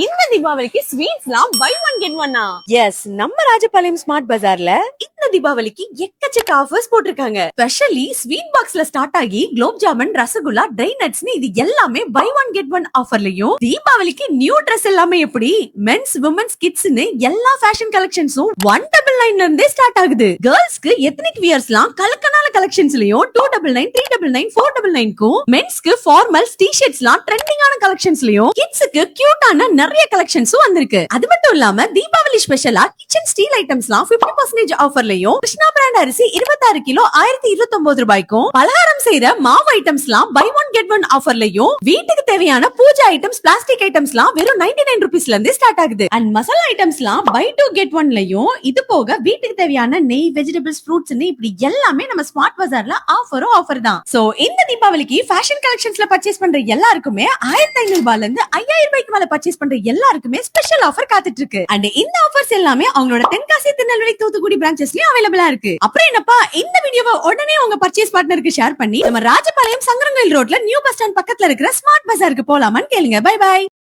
இந்த தீபாவளிக்கு ஸ்வீட்ஸ்லாம் by one get ஒன்னா. எஸ், நம்ம ராஜபாளையம் ஸ்மார்ட் பஜார்ல இந்த தீபாவளிக்கு எக்கச்சக்க ஆஃபர்ஸ் போட்டிருக்காங்க. ஸ்பெஷலி ஸ்வீட் பாக்ஸ்ல ஸ்டார்ட் ஆகி குலோப் ஜாமுன், ரசகுல்லா, ட்ரை நட்ஸ்னு இது எல்லாமே பை ஒன் கெட் ஒன் ஆஃபர்லயும் தீபாவளிக்கு நியூ ட்ரெஸ் எல்லாமே எப்படி மென்ஸ், விமென்ஸ், கிட்ஸ்னு எல்லா ஃபேஷன் கலெக்ஷன்ஸும் 199 இருந்தே ஸ்டார்ட் ஆகுது. கேர்ள்ஸ்க்கு எத்னிக் வியர்ஸ்லாம் கலக்கனால கலெக்ஷன்ஸ்லயும் 299, 399, 499க்கும், மென்ஸ்க்கு ஃபார்மல்ஸ், டி-ஷர்ட்ஸ்லாம் ட்ரெண்டிங்கான கலெக்ஷன்ஸ்லயும், கிட்ஸ்க்கு கியூட்டான நிறைய கலெக்ஷன்ஸும் வந்திருக்கு. அது மட்டும் இல்லாம தீபாவளி ஸ்பெஷலா கிச்சன் ஸ்டீல் ஐட்டம்ஸ்லாம் 50% ஆஃபர்லயும், கிருஷ்ணா பிராண்ட் அரிசி 26 கிலோ 1029 ரூபாய்க்கும், பலகாரம் செய்யற மாவு ஐட்டம்ஸ்லாம் பை ஒன் கெட் ஒன் ஆஃபர்லயும், வீட்டுக்கு தேவையான பூஜை ஐட்டம்ஸ், பிளாஸ்டிக் ஐட்டம்ஸ்லாம் வெறும் 99 ரூபீஸ்ல இருந்து ஸ்டார்ட் ஆகுது. அண்ட் மசாலா ஐட்டம்ஸ்லாம் பை டூ கெட் ஒன்லயும், இது போக வீட்டுக்கு தேவையான நெய், வெஜிடபிள்ஸ், ஃப்ரூட்ஸ் இப்படி எல்லாமே நம்ம ஸ்மார்ட் பஜார்ல ஆஃபர் தான். சோ இந்த தீபாவளிக்கு ஃபேஷன் கலெக்ஷன்ஸ்ல பர்ச்சேஸ் பண்ற எல்லாருக்குமே 1500 ரூபாயில இருந்து 5000 ரூபாய்க்கு மேல பர்ச்சேஸ் பண்ற எல்லாருக்குமே ஸ்பெஷல் ஆஃபர் காத்துட்டு இருக்கு. அண்ட் இந்த ஆஃபர்ஸ் எல்லாமே அவங்களோட தென்காசி, திருநெல்வேலி, தூத்துக்குடி பிரான்ச்சஸ்லயும் அவைலபிளா இருக்கு. அப்புறம் என்னப்பா, இந்த வீடியோவை உடனே உங்க பர்ச்சேஸ் பார்ட்னருக்கு ஷேர் பண்ணி நம்ம ராஜபாளையம் சங்கரங்கோயில் ரோட்ல நியூ பஸ் ஸ்டாண்ட் பக்கத்துல இருக்கிற ஸ்மார்ட் பஜாருக்கு போலாமான்னு கேளுங்க. Bye by.